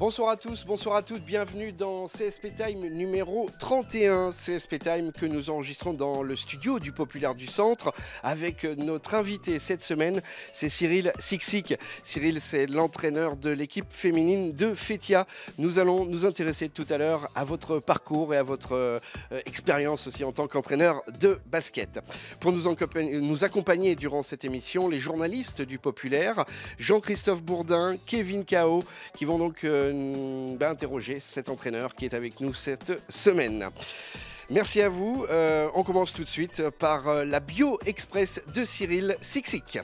Bonsoir à tous, bonsoir à toutes, bienvenue dans CSP Time numéro 31. CSP Time que nous enregistrons dans le studio du Populaire du Centre avec notre invité cette semaine, c'est Cyril Siksik. Cyril, c'est l'entraîneur de l'équipe féminine de Fétia. Nous allons nous intéresser tout à l'heure à votre parcours et à votre expérience aussi en tant qu'entraîneur de basket. Pour nous accompagner durant cette émission, les journalistes du Populaire, Jean-Christophe Bourdin, Kevin Cao, qui vont donc interroger cet entraîneur qui est avec nous cette semaine. Merci à vous. On commence tout de suite par la bio express de Cyril Siksik.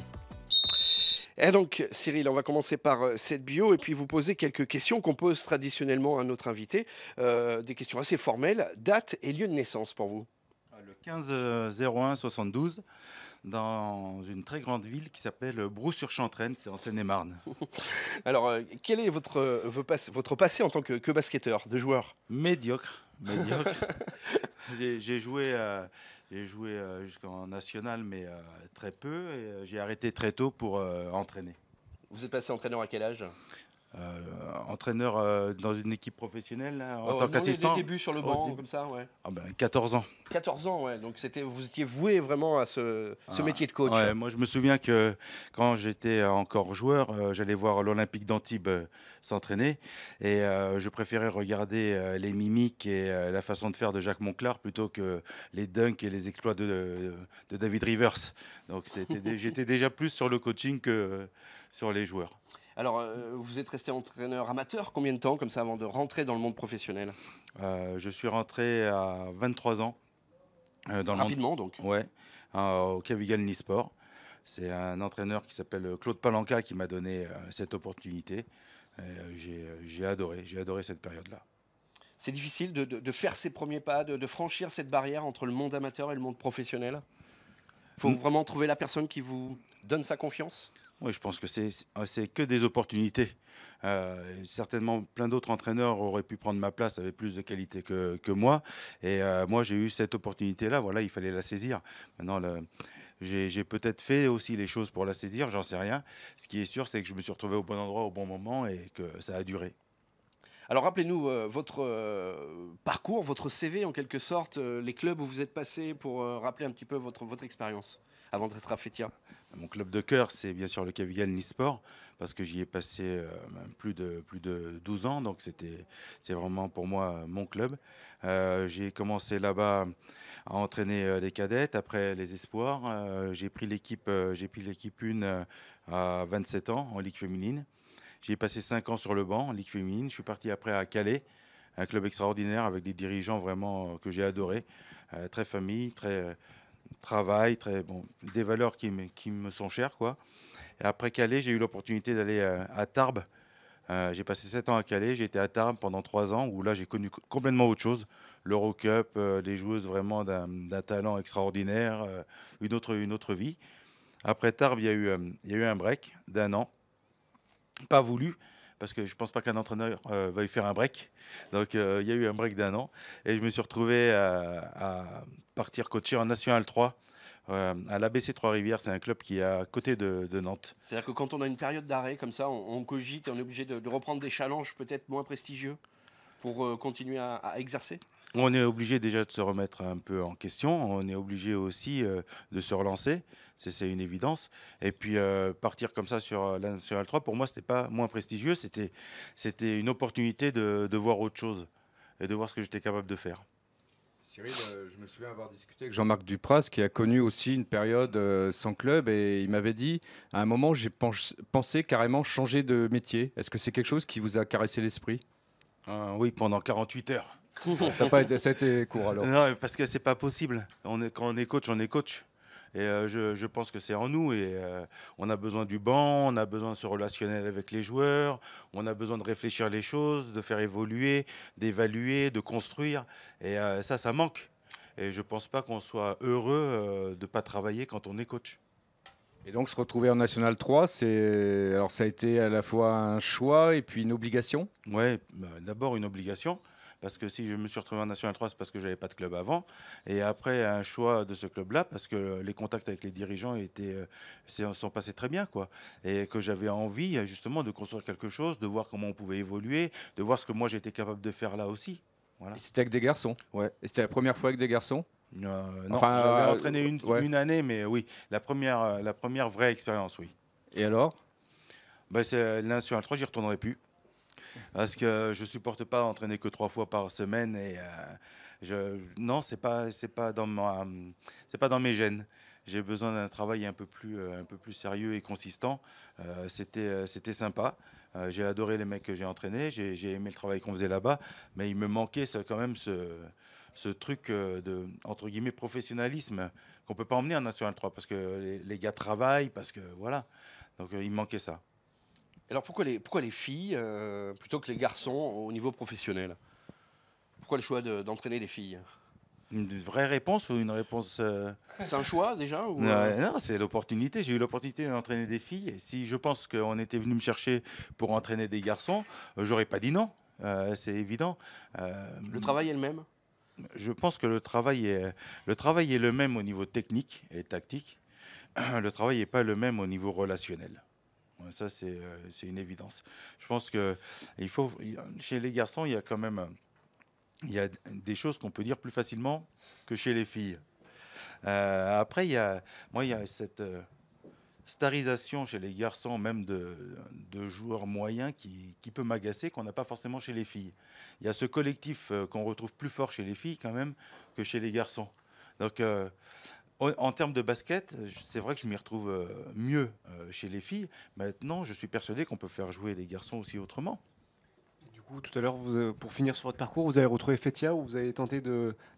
Et donc Cyril, on va commencer par cette bio et puis vous poser quelques questions qu'on pose traditionnellement à notre invité. Des questions assez formelles. Date et lieu de naissance pour vous? Le 15-01-72, dans une très grande ville qui s'appelle Brou-sur-Chantraine, c'est en Seine-et-Marne. Alors, quel est votre passé en tant que basketteur, de joueur? Médiocre. J'ai joué jusqu'en national, mais très peu. Et j'ai arrêté très tôt pour entraîner. Vous êtes passé entraîneur à quel âge? Entraîneur dans une équipe professionnelle là, en tant qu'assistant. Au début sur le banc, comme ça, ouais. 14 ans. 14 ans, ouais. Donc vous étiez voué vraiment à ce métier de coach. Ouais, moi, je me souviens que quand j'étais encore joueur, j'allais voir l'Olympique d'Antibes s'entraîner et je préférais regarder les mimiques et la façon de faire de Jacques Monclar plutôt que les dunks et les exploits de David Rivers. Donc j'étais déjà plus sur le coaching que sur les joueurs. Alors, vous êtes resté entraîneur amateur combien de temps, comme ça, avant de rentrer dans le monde professionnel? Je suis rentré à 23 ans. Rapidement, donc? Ouais, au Cavigal Nisport. C'est un entraîneur qui s'appelle Claude Palanca qui m'a donné cette opportunité. J'ai adoré cette période-là. C'est difficile de faire ses premiers pas, de franchir cette barrière entre le monde amateur et le monde professionnel? Il faut vraiment trouver la personne qui vous donne sa confiance? Oui, je pense que c'est que des opportunités. Certainement, plein d'autres entraîneurs auraient pu prendre ma place avec plus de qualité que moi. Et moi, j'ai eu cette opportunité-là. Voilà, il fallait la saisir. Maintenant, j'ai peut-être fait aussi les choses pour la saisir, j'en sais rien. Ce qui est sûr, c'est que je me suis retrouvé au bon endroit au bon moment et que ça a duré. Alors rappelez-nous votre parcours, votre CV en quelque sorte, les clubs où vous êtes passé pour rappeler un petit peu votre expérience avant d'être à Fétia. Mon club de cœur, c'est bien sûr le Cavigal Nisport, parce que j'y ai passé plus de 12 ans, donc c'est vraiment pour moi mon club. J'ai commencé là-bas à entraîner les cadettes, après les espoirs. J'ai pris l'équipe 1 à 27 ans en Ligue féminine. J'ai passé 5 ans sur le banc en Ligue féminine. Je suis parti après à Calais, un club extraordinaire avec des dirigeants vraiment que j'ai adorés, très famille, très travail, des valeurs qui me sont chères, quoi. Et après Calais, j'ai eu l'opportunité d'aller à Tarbes. J'ai passé 7 ans à Calais, j'ai été à Tarbes pendant 3 ans, où là j'ai connu complètement autre chose. L'Eurocup, les joueuses vraiment d'un talent extraordinaire, une autre vie. Après Tarbes, il y a eu un break d'1 an, pas voulu, parce que je ne pense pas qu'un entraîneur veuille faire un break. Donc il y a eu un break d'1 an, et je me suis retrouvé à partir coacher en National 3. À l'ABC Trois-Rivières, c'est un club qui est à côté de Nantes. C'est-à-dire que quand on a une période d'arrêt comme ça, on cogite et on est obligé de reprendre des challenges peut-être moins prestigieux pour continuer à exercer? On est obligé déjà de se remettre un peu en question, on est obligé aussi de se relancer, c'est une évidence. Et puis partir comme ça sur la National 3, pour moi, ce n'était pas moins prestigieux, c'était une opportunité de voir autre chose et de voir ce que j'étais capable de faire. Cyril, je me souviens avoir discuté avec Jean-Marc Dupras, qui a connu aussi une période sans club, et il m'avait dit, à un moment, j'ai pensé carrément changer de métier. Est-ce que c'est quelque chose qui vous a caressé l'esprit? Oui, pendant 48 heures. Ça a été court alors? Non, parce que c'est pas possible. Quand on est coach, on est coach. Et je pense que c'est en nous. Et on a besoin du banc, on a besoin de se relationner avec les joueurs, on a besoin de réfléchir les choses, de faire évoluer, d'évaluer, de construire. Et ça manque. Et je pense pas qu'on soit heureux de pas travailler quand on est coach. Et donc se retrouver en National 3, alors ça a été à la fois un choix et puis une obligation? Ouais, d'abord une obligation. parce que si je me suis retrouvé en National 3, c'est parce que j'avais pas de club avant. Et après, un choix de ce club-là, parce que les contacts avec les dirigeants sont passés très bien, quoi. Et que j'avais envie, justement, de construire quelque chose, de voir comment on pouvait évoluer, de voir ce que moi j'étais capable de faire là aussi. Voilà. Et c'était avec des garçons. Ouais. Et c'était la première fois avec des garçons. Non, Enfin, j'avais entraîné ouais. une année, mais oui, la première vraie expérience, oui. Et alors? Bah, c'est le National 3, j'y retournerai plus. Parce que je supporte pas entraîner que 3 fois par semaine et non, c'est pas dans mes gènes. J'ai besoin d'un travail un peu plus sérieux et consistant. C'était sympa. J'ai adoré les mecs que j'ai entraînés. J'ai aimé le travail qu'on faisait là-bas, mais il me manquait quand même ce truc de entre guillemets professionnalisme qu'on peut pas emmener en National 3 parce que les gars travaillent, parce que voilà. Donc il me manquait ça. Alors pourquoi les filles plutôt que les garçons au niveau professionnel? Pourquoi le choix d'entraîner des filles? Une vraie réponse ou une réponse C'est un choix déjà ou, Non, c'est l'opportunité. J'ai eu l'opportunité d'entraîner des filles. Et si je pense qu'on était venu me chercher pour entraîner des garçons, j'aurais pas dit non. C'est évident. Le travail est le même? Je pense que le travail est le même au niveau technique et tactique. Le travail n'est pas le même au niveau relationnel. Ouais, ça, c'est une évidence. Je pense que chez les garçons, il y a quand même des choses qu'on peut dire plus facilement que chez les filles. Après, il y a cette starisation chez les garçons, même de joueurs moyens, qui peut m'agacer, qu'on n'a pas forcément chez les filles. Il y a ce collectif qu'on retrouve plus fort chez les filles quand même que chez les garçons. Donc, en termes de basket, c'est vrai que je m'y retrouve mieux chez les filles. Maintenant, je suis persuadé qu'on peut faire jouer les garçons aussi autrement. Du coup, tout à l'heure, pour finir sur votre parcours, vous avez retrouvé Fétia, où vous avez tenté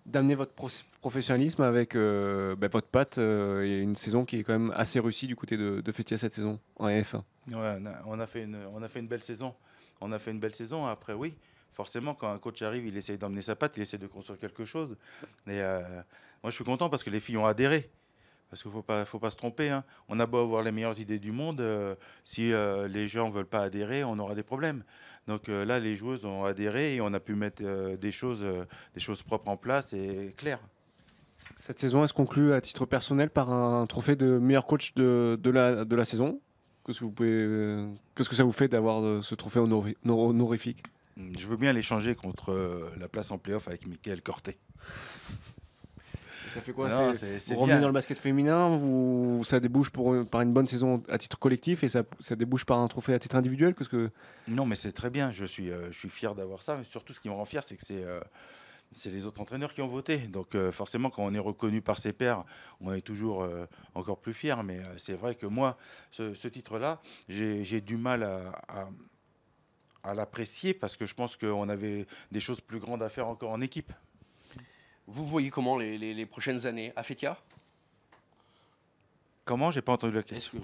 d'amener votre professionnalisme avec votre patte et une saison qui est quand même assez réussie du côté de Fétia cette saison en F1. Ouais, on a fait une belle saison. On a fait une belle saison. Après, oui, forcément, quand un coach arrive, il essaye d'emmener sa patte, il essaie de construire quelque chose. Et moi, je suis content parce que les filles ont adhéré. Parce qu'il ne faut pas se tromper, hein. On a beau avoir les meilleures idées du monde, si les gens ne veulent pas adhérer, on aura des problèmes. Donc là, les joueuses ont adhéré et on a pu mettre des choses propres en place et claires. Cette saison, elle se conclut à titre personnel par un trophée de meilleur coach de la saison. Qu'est-ce que ça vous fait d'avoir ce trophée honorifique? Je veux bien l'échanger contre la place en play-off avec Mickaël Corté. Ça fait quoi? Non, vous revenez dans le basket féminin, ça débouche par une bonne saison à titre collectif et ça débouche par un trophée à titre individuel? Non, mais c'est très bien. Je suis fier d'avoir ça. Mais surtout, ce qui me rend fier, c'est que c'est les autres entraîneurs qui ont voté. Donc forcément, quand on est reconnu par ses pairs, on est toujours encore plus fier. Mais c'est vrai que moi, ce titre-là, j'ai du mal à l'apprécier parce que je pense qu'on avait des choses plus grandes à faire encore en équipe. Vous voyez comment les prochaines années à Fétia? Comment? J'ai pas entendu la question.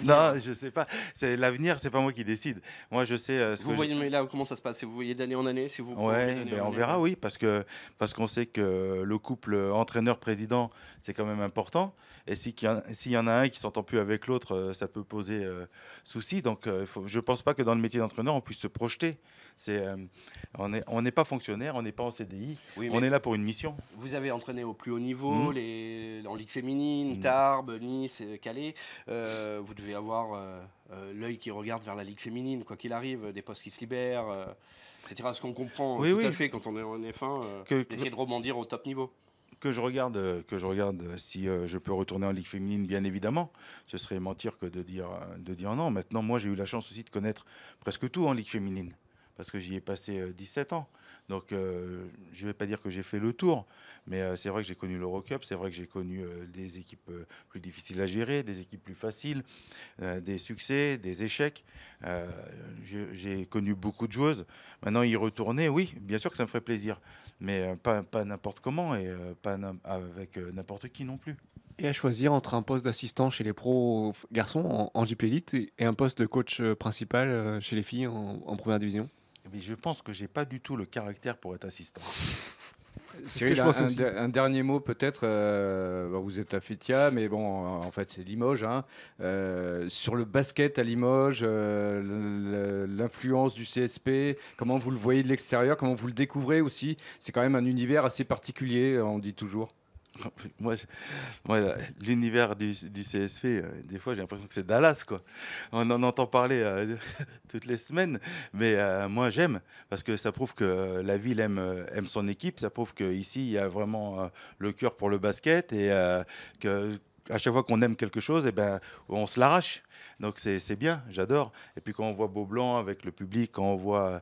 Non, je sais pas. C'est l'avenir, c'est pas moi qui décide. Moi, je sais vous voyez, mais là, comment ça se passe? Vous voyez d'année en année, si vous ouais, on verra, oui, parce qu'on sait que le couple entraîneur-président, c'est quand même important. Et s'il y en a un qui s'entend plus avec l'autre, ça peut poser souci. Donc, je pense pas que dans le métier d'entraîneur, on puisse se projeter. On n'est pas fonctionnaire, on n'est pas en CDI. Oui, on est là pour une mission. Vous avez entraîné au plus haut niveau, en Ligue féminine, Tarbes, Nice, Calais. Vous devez avoir l'œil qui regarde vers la Ligue féminine, quoi qu'il arrive, des postes qui se libèrent, etc. Ce qu'on comprend tout à fait quand on est en F1, d'essayer de rebondir au top niveau. Que je regarde si je peux retourner en Ligue féminine, bien évidemment. Ce serait mentir que de dire non. Maintenant, moi, j'ai eu la chance aussi de connaître presque tout en Ligue féminine, parce que j'y ai passé 17 ans. Donc, je ne vais pas dire que j'ai fait le tour, mais c'est vrai que j'ai connu l'Eurocup, c'est vrai que j'ai connu des équipes plus difficiles à gérer, des équipes plus faciles, des succès, des échecs. J'ai connu beaucoup de joueuses. Maintenant, y retourner, oui, bien sûr que ça me ferait plaisir, mais pas n'importe comment et pas avec n'importe qui non plus. Et à choisir entre un poste d'assistant chez les pros garçons en JP Elite et un poste de coach principal chez les filles en première division? Mais je pense que j'ai pas du tout le caractère pour être assistant. Cyril, un dernier mot peut-être. Vous êtes à Fétia, mais bon, en fait, c'est Limoges. Hein. Sur le basket à Limoges, l'influence du CSP, comment vous le voyez de l'extérieur, comment vous le découvrez aussi. C'est quand même un univers assez particulier, on dit toujours. Moi, l'univers du CSP, des fois, j'ai l'impression que c'est Dallas, quoi. On en entend parler toutes les semaines, mais moi, j'aime, parce que ça prouve que la ville aime son équipe, ça prouve qu'ici, il y a vraiment le cœur pour le basket, et qu'à chaque fois qu'on aime quelque chose, on se l'arrache. Donc c'est bien, j'adore. Et puis quand on voit Beaublanc avec le public, quand on voit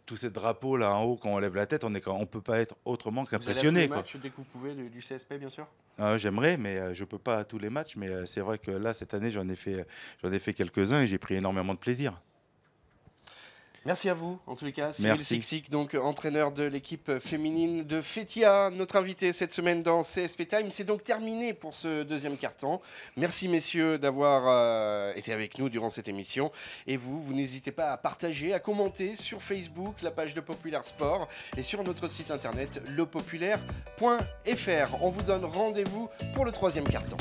tous ces drapeaux là en haut, quand on lève la tête, on peut pas être autrement qu'impressionné. Vous allez à tous les matchs dès que vous pouvez du CSP, bien sûr. J'aimerais, mais je peux pas à tous les matchs. Mais c'est vrai que là, cette année, j'en ai fait quelques-uns et j'ai pris énormément de plaisir. Merci à vous, en tous les cas. Cyril Merci. Sixic, donc entraîneur de l'équipe féminine de Fétia, notre invité cette semaine dans CSP Time. C'est donc terminé pour ce deuxième quart-temps. Merci messieurs d'avoir été avec nous durant cette émission. Et vous n'hésitez pas à partager, à commenter sur Facebook, la page de Populaire Sport et sur notre site internet lepopulaire.fr. On vous donne rendez-vous pour le troisième quart-temps.